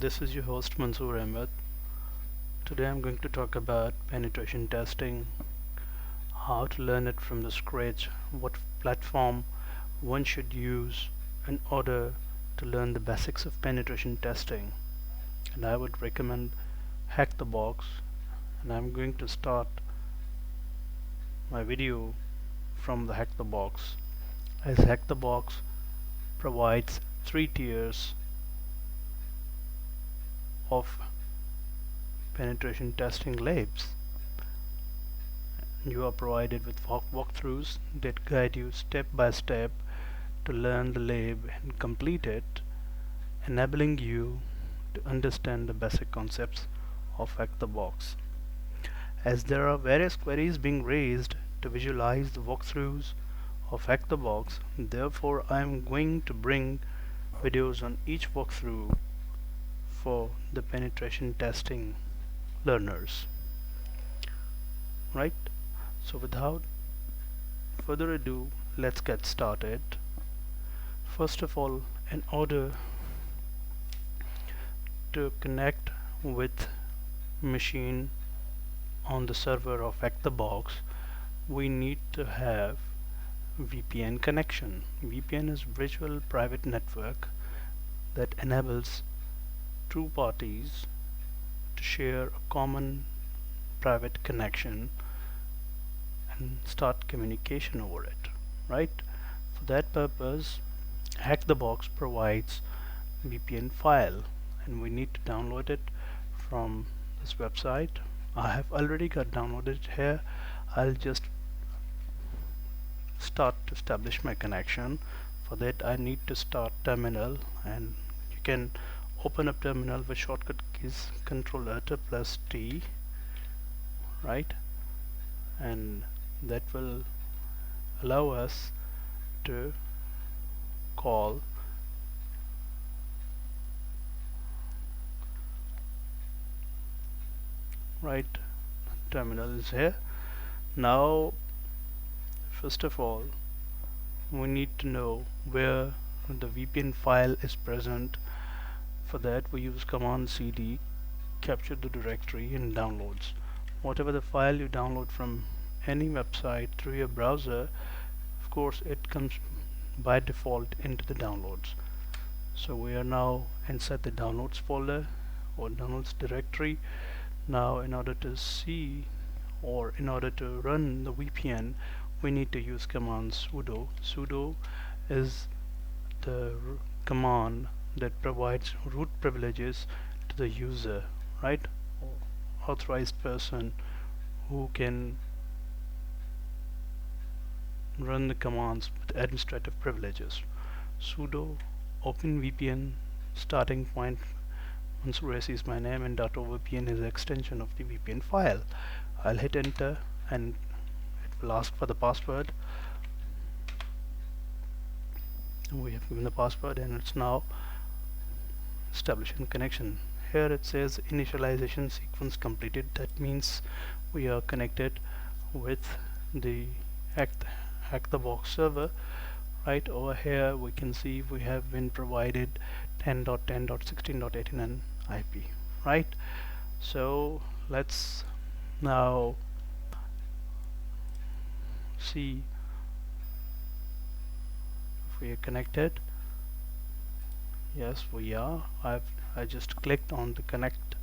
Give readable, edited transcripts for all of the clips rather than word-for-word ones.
This is your host Mansoor Ahmed. Today I'm going to talk about penetration testing, how to learn it from the scratch, what platform one should use in order to learn the basics of penetration testing. And I would recommend HackTheBox, and I'm going to start my video from the HackTheBox, as HackTheBox provides three tiers of penetration testing labs. You are provided with walkthroughs that guide you step by step to learn the lab and complete it, enabling you to understand the basic concepts of HackTheBox. As there are various queries being raised to visualize the walkthroughs of HackTheBox, therefore I am going to bring videos on each walkthrough for the penetration testing learners. Right? So without further ado, let's get started. First of all, in order to connect with machine on the server of HackTheBox, we need to have VPN connection. VPN is virtual private network that enables two parties to share a common private connection and start communication over it, right? For that purpose, HackTheBox provides VPN file, and we need to download it from this website. I have already got downloaded here. I'll just start to establish my connection. For that I need to start terminal, and you can open up terminal with shortcut keys Ctrl+Alt+T, right? And that will allow us to call right. Terminal is here. Now first of all, we need to know where the VPN file is present. For that we use command cd, capture the directory in downloads. Whatever the file you download from any website through your browser, of course it comes by default into the downloads. So we are now inside the downloads folder or downloads directory. Now in order to see, or in order to run the VPN, we need to use command sudo. Sudo is the command that provides root privileges to the user, right? Authorized person who can run the commands with administrative privileges. Sudo open VPN starting point. Mansoor is my name, and .ovpn is the extension of the VPN file. I'll hit enter and it will ask for the password. We have given the password and it's now establishing connection. Here it says initialization sequence completed. That means we are connected with the HackTheBox server. Right over here we can see we have been provided 10.10.16.89 IP, right? So let's now see if we are connected. Yes, we are. I just clicked on the connect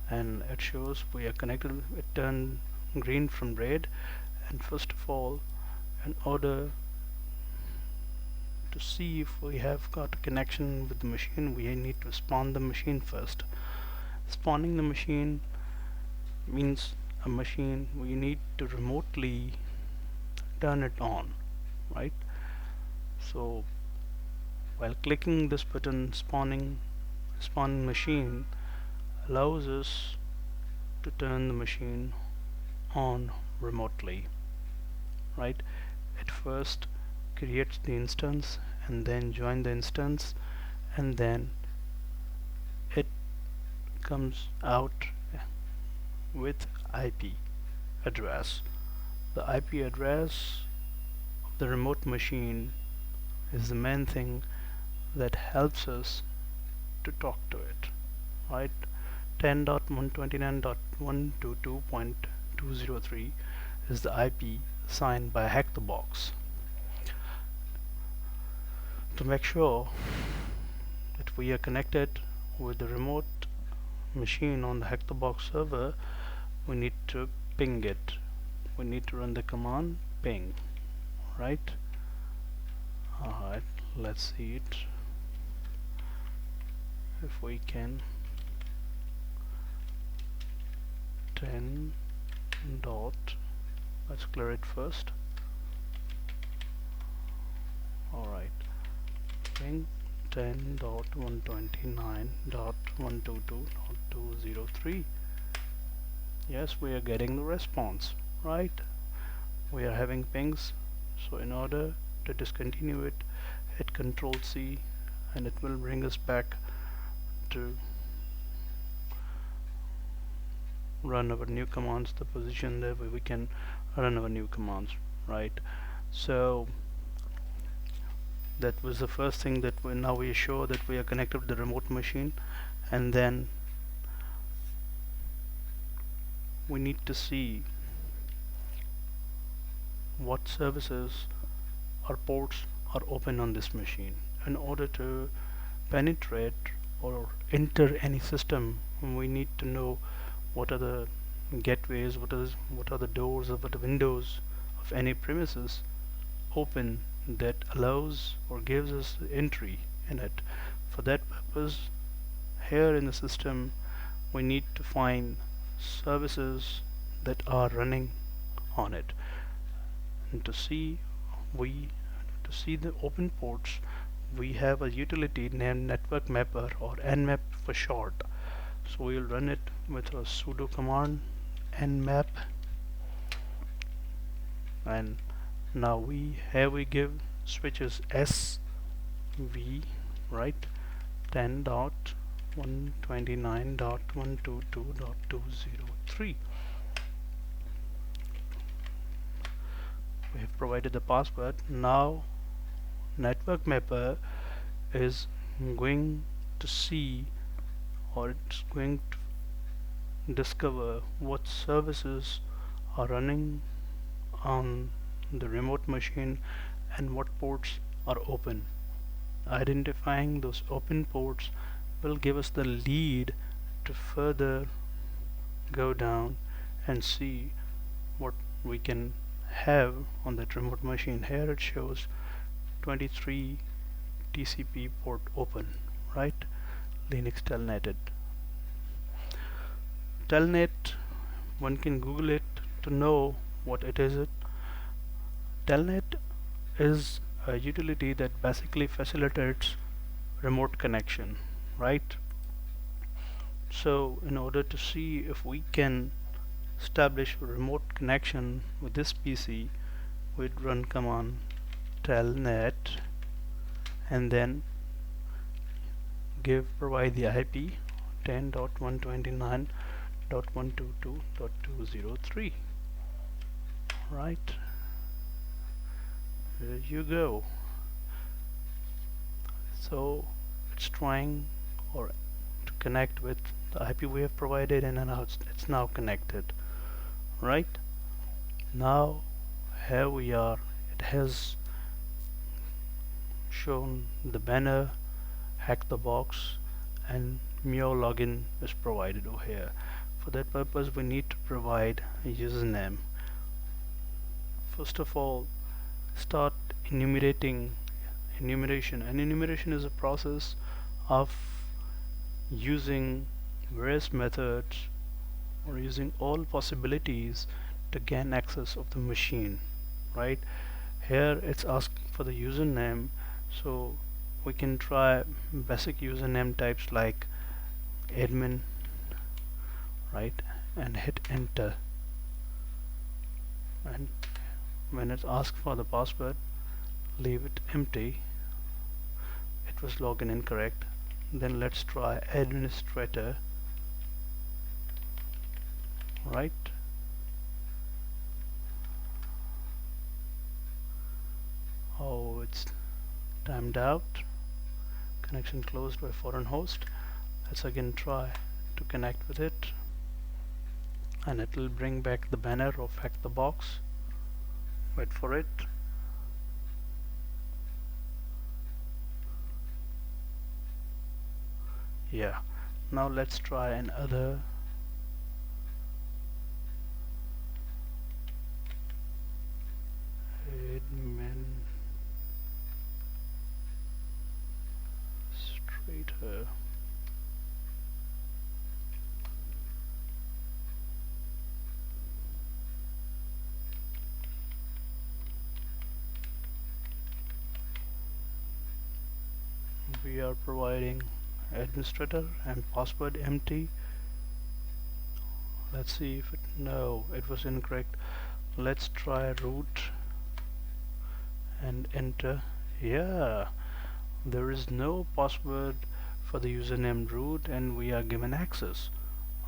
and it shows we are connected. It turned green from red. And first of all, in order to see if we have got a connection with the machine, we need to spawn the machine first. Spawning the machine means a machine we need to remotely turn it on, right? So while clicking this button, spawning machine allows us to turn the machine on remotely, right? It first creates the instance and then join the instance, and then it comes out with IP address. The IP address of the remote machine is the main thing that helps us to talk to it, right? 10.129.122.203 is the IP assigned by HackTheBox. To make sure that we are connected with the remote machine on the HackTheBox server, we need to ping it. We need to run the command ping, right? Alright, let's see it. If we can 10 dot, let's clear it first. Alright, ping 10.129.122.203. Yes, we are getting the response, right? We are having pings, so in order to discontinue it, hit Control C and it will bring us back to run our new commands, the position there where we can run our new commands, right? So that was the first thing that we are sure that we are connected to the remote machine, and then we need to see what services or ports are open on this machine. In order to penetrate or enter any system, we need to know what are the gateways, what are the doors or what are the windows of any premises open that allows or gives us entry in it. For that purpose, here in the system we need to find services that are running on it, and to see the open ports, we have a utility named network mapper, or Nmap for short. So we'll run it with a sudo command nmap, and now we give switches SV, right? 10.129.122.203. We have provided the password. Now network mapper is going to see, or it's going to discover what services are running on the remote machine and what ports are open. Identifying those open ports will give us the lead to further go down and see what we can have on that remote machine. Here it shows 23 TCP port open, right? Linux telnetted. Telnet, one can Google it to know what it is. Telnet is a utility that basically facilitates remote connection, right? So in order to see if we can establish a remote connection with this PC, we'd run command telnet and then provide the IP 10.129.122.203. Right, here you go. So it's trying or to connect with the IP we have provided, and now it's now connected. Right, now here we are. It has shown the banner HackTheBox, and Meow login is provided over here. For that purpose, we need to provide a username. First of all, start enumeration. And enumeration is a process of using various methods or using all possibilities to gain access of the machine, right? Here it's asking for the username, so we can try basic username types like admin, right, and hit enter. And when it's asked for the password, leave it empty. It was login incorrect. Then let's try administrator, right? Oh, it's timed out. Connection closed by foreign host. Let's again try to connect with it, and it will bring back the banner of HackTheBox. Wait for it. Yeah, now let's try another. Administrator. We are providing administrator and password empty. Let's see if it, no, it was incorrect. Let's try root and enter. Yeah, there is no password for the username root and we are given access.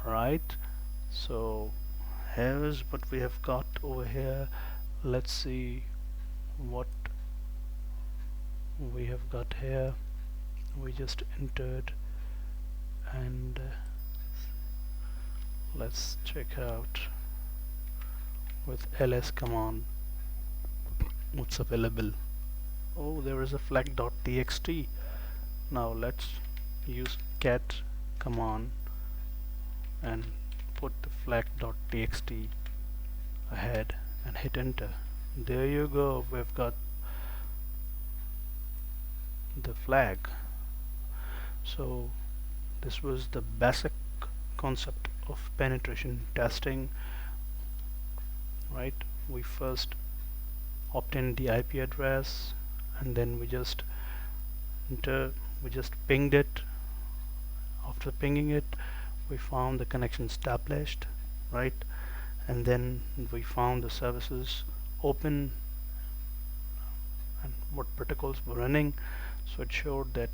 Alright, so here's what we have got over here. Let's see what we have got here. We just entered, and let's check out with ls command what's available. Oh, there is a flag.txt. Now let's use cat command and put the flag.txt ahead and hit enter. There you go, we've got the flag. So this was the basic concept of penetration testing, right? We first obtained the IP address, and then we just pinged it. After pinging it, we found the connection established, right? And then we found the services open and what protocols were running. So it showed that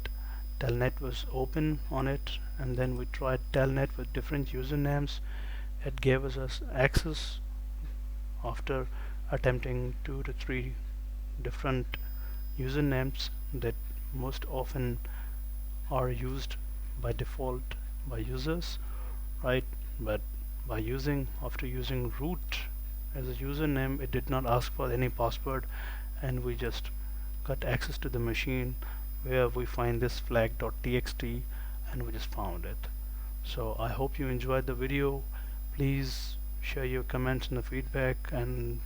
Telnet was open on it, and then we tried Telnet with different usernames. It gave us access after attempting 2 to 3 different usernames that most often are used by default by users, right? But after using root as a username, it did not ask for any password, and we just got access to the machine where we find this flag.txt, and we just found it. So I hope you enjoyed the video. Please share your comments and the feedback, and